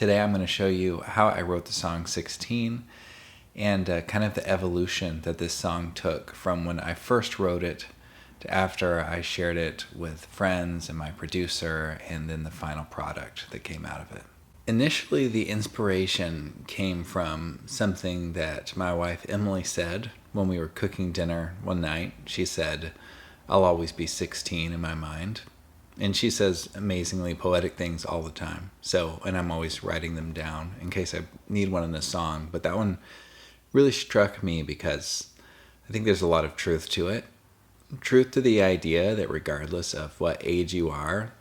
Today I'm going to show you how I wrote the song 16 and kind of the evolution that this song took from when I first wrote it to after I shared it with friends and my producer, and then the final product that came out of it. Initially, the inspiration came from something that my wife Emily said when we were cooking dinner one night. She said, "I'll always be 16 in my mind." And she says amazingly poetic things all the time. And I'm always writing them down in case I need one in a song. But that one really struck me because I think there's a lot of truth to it. Truth to the idea that regardless of what age you are,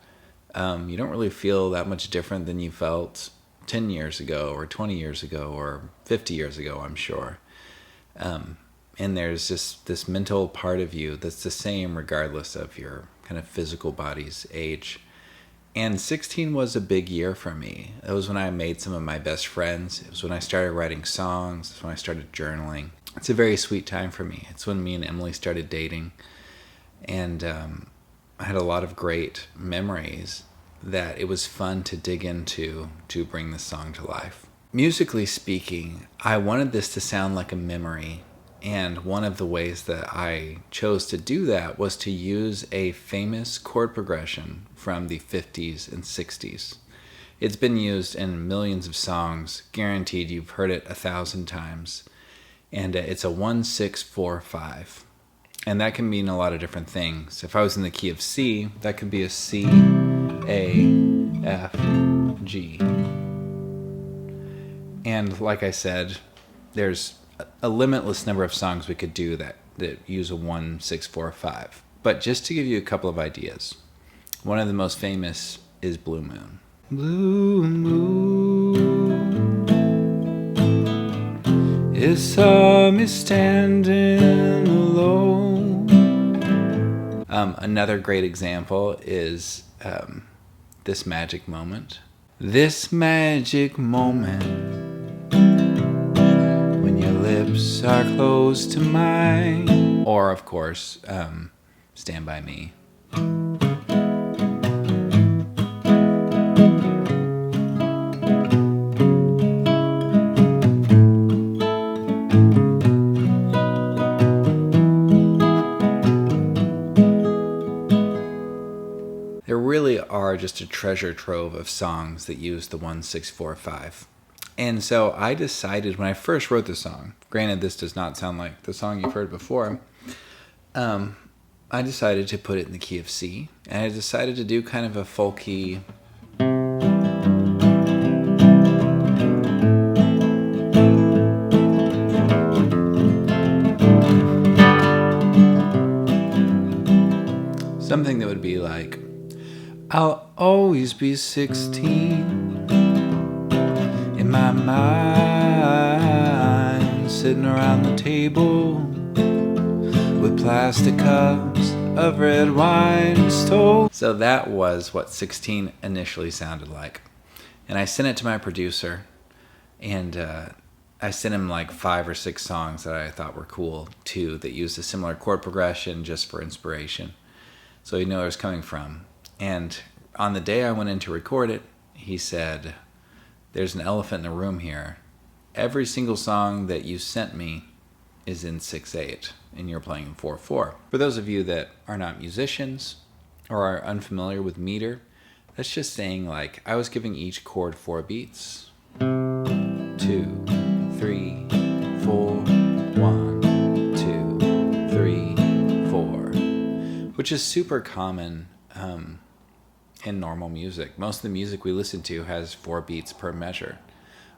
you don't really feel that much different than you felt 10 years ago or 20 years ago or 50 years ago, I'm sure. And there's just this mental part of you that's the same regardless of your kind of physical body's age. And 16 was a big year for me. It was when I made some of my best friends. It was when I started writing songs. It's when I started journaling. It's a very sweet time for me. It's when me and Emily started dating. And I had a lot of great memories that it was fun to dig into to bring this song to life. Musically speaking, I wanted this to sound like a memory. And one of the ways that I chose to do that was to use a famous chord progression from the 50s and 60s. It's been used in millions of songs, guaranteed you've heard it 1,000 times. And it's a 1-6-4-5. And that can mean a lot of different things. If I was in the key of C, that could be a C, A, F, G. And like I said, there's a limitless number of songs we could do that use a 1-6-4-5. But just to give you a couple of ideas, one of the most famous is Blue Moon. Blue moon, it saw me standing alone. Another great example is This Magic Moment. This magic moment, lips are close to mine. Or, of course, Stand By Me. There really are just a treasure trove of songs that use the 1-6-4-5. And so I decided when I first wrote the song, granted this does not sound like the song you've heard before, I decided to put it in the key of C, and I decided to do kind of a folky, something that would be like, I'll always be 16 in my mind, sitting around the table with plastic cups of red wine stole. So that was what 16 initially sounded like. And I sent it to my producer, and I sent him like 5 or 6 songs that I thought were cool too, that used a similar chord progression just for inspiration, so he'd know where it was coming from. And on the day I went in to record it, he said, "There's an elephant in the room here. Every single song that you sent me is in 6/8, and you're playing in 4/4. For those of you that are not musicians or are unfamiliar with meter, that's just saying like I was giving each chord 4 beats. 2, 3, 4, 1, 2, 3, 4, which is super common in normal music. Most of the music we listen to has 4 beats per measure.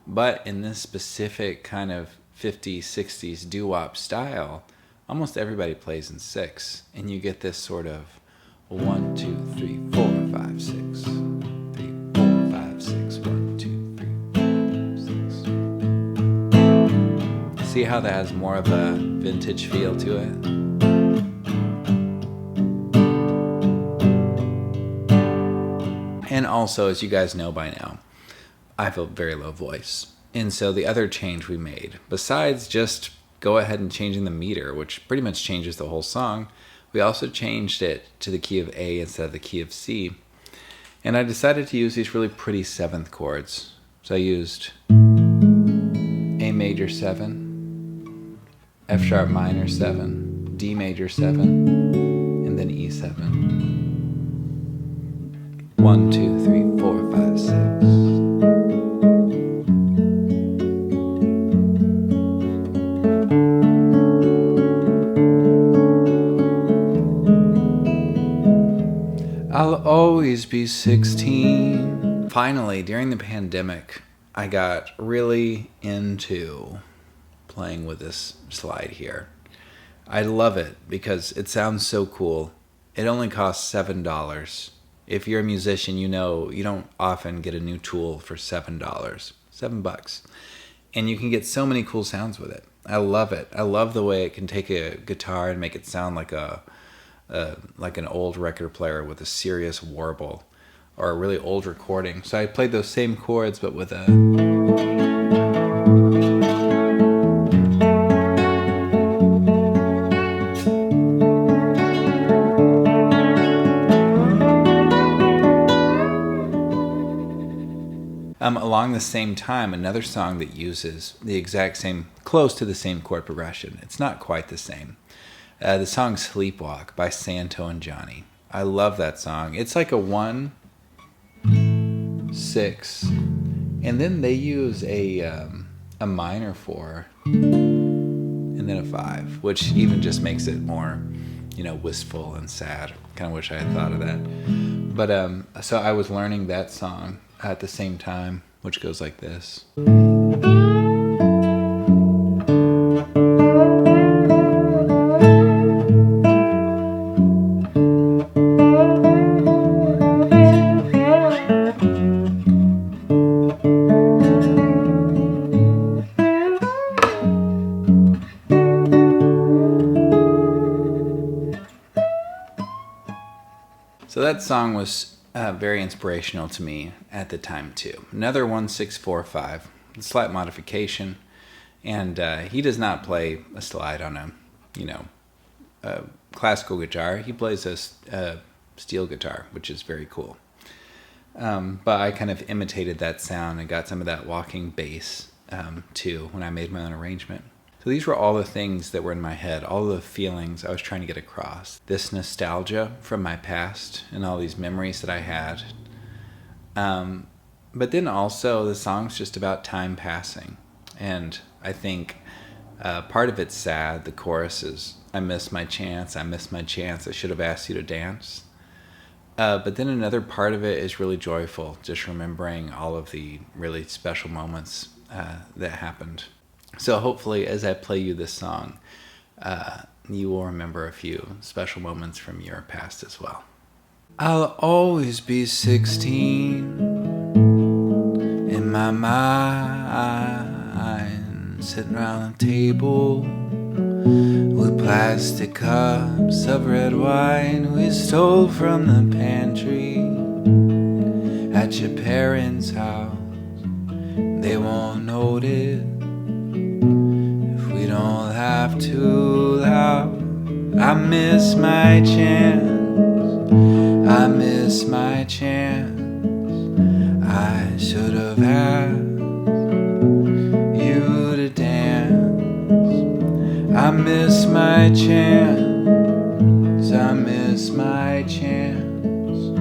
But in this specific kind of 50s, 60s doo-wop style, almost everybody plays in 6. And you get this sort of 1, 2, 3, 4, 5, 6. 3, 4, 5, 6. 1, 2, 3, 4, 6. See how that has more of a vintage feel to it? And also, as you guys know by now, I have a very low voice. And so the other change we made, besides just go ahead and changing the meter, which pretty much changes the whole song, we also changed it to the key of A instead of the key of C. And I decided to use these really pretty 7th chords. So I used A major 7, F sharp minor 7, D major 7, and then E7. 1, 2, 3, 4, 5, 6. I'll always be 16. Finally, during the pandemic, I got really into playing with this slide here. I love it because it sounds so cool. It only costs $7. If you're a musician, you know you don't often get a new tool for $7. $7. And you can get so many cool sounds with it. I love it. I love the way it can take a guitar and make it sound like like an old record player with a serious warble, or a really old recording. So I played those same chords but with a along the same time, another song that uses the exact same, close to the same chord progression. It's not quite the same. The song Sleepwalk by Santo and Johnny. I love that song. It's like a 1, 6, and then they use a minor 4, and then a 5, which even just makes it more, wistful and sad. Kind of wish I had thought of that. But so I was learning that song at the same time, which goes like this. So that song was very inspirational to me at the time too. Another 1-6-4-5, slight modification, and he does not play a slide on a classical guitar. He plays a steel guitar, which is very cool. But I kind of imitated that sound and got some of that walking bass too when I made my own arrangement. So these were all the things that were in my head, all the feelings I was trying to get across. This nostalgia from my past and all these memories that I had. But then also the song's just about time passing. And I think part of it's sad. The chorus is, I miss my chance, I should have asked you to dance. But then another part of it is really joyful, just remembering all of the really special moments that happened. So hopefully as I play you this song, you will remember a few special moments from your past as well. I'll always be 16 in my mind, sitting around the table with plastic cups of red wine we stole from the pantry at your parents' house. They won't notice if we don't laugh too loud. I miss my chance, I miss my chance. I should have asked you to dance. I miss my chance, I miss my chance.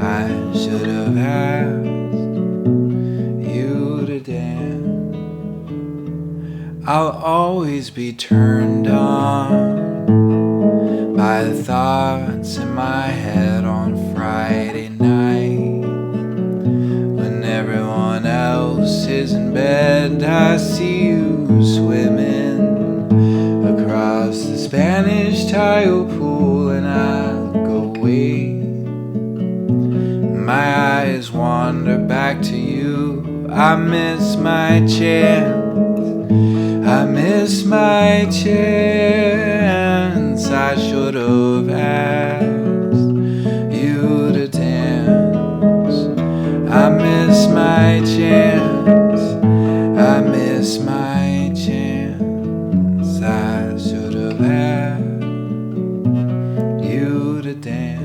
I should have asked you to dance. I'll always be turned on by the thoughts in my head on Friday night. When everyone else is in bed, I see you swimming across the Spanish tile pool, and I go wait. My eyes wander back to you. I miss my chance, I miss my chance. I should have asked you to dance. I miss my chance, I miss my chance. I should have asked you to dance.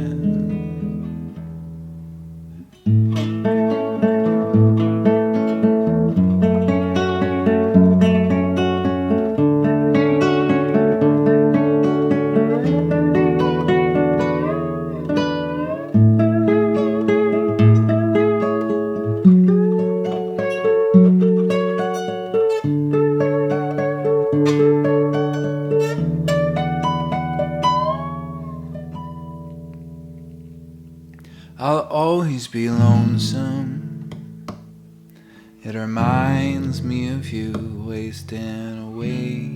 It reminds me of you wasting away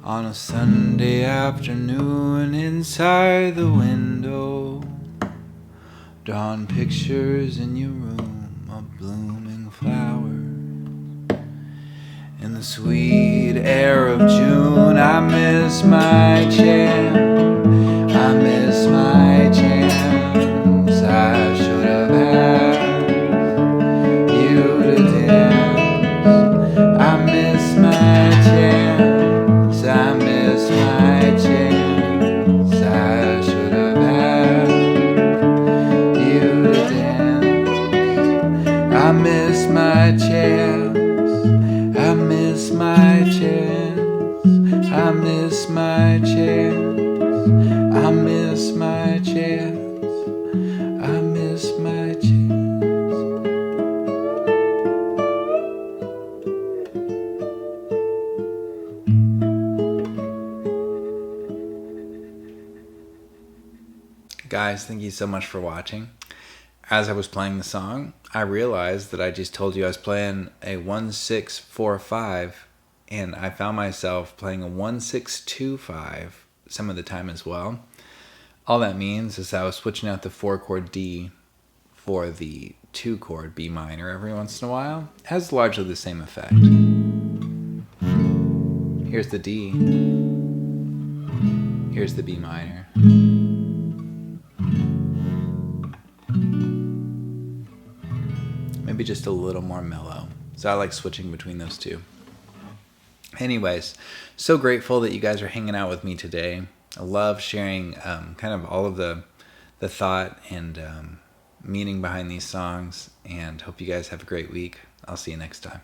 on a Sunday afternoon inside the window, drawing pictures in your room of blooming flowers. In the sweet air of June, I miss my chance. I miss my chance. I should have asked you to dance. I miss my chance. I miss my chance. I should have asked you to dance. I miss my chance. I miss my chance. I miss my chance. I miss my chance. I miss my chance. Guys, thank you so much for watching. As I was playing the song, I realized that I just told you I was playing a 1-6-4-5, and I found myself playing a 1-6-2-5 some of the time as well. All that means is I was switching out the 4-chord D for the 2-chord B minor every once in a while. It has largely the same effect. Here's the D. Here's the B minor. Maybe just a little more mellow. So I like switching between those two. Anyways, so grateful that you guys are hanging out with me today. I love sharing kind of all of the thought and meaning behind these songs, and hope you guys have a great week. I'll see you next time.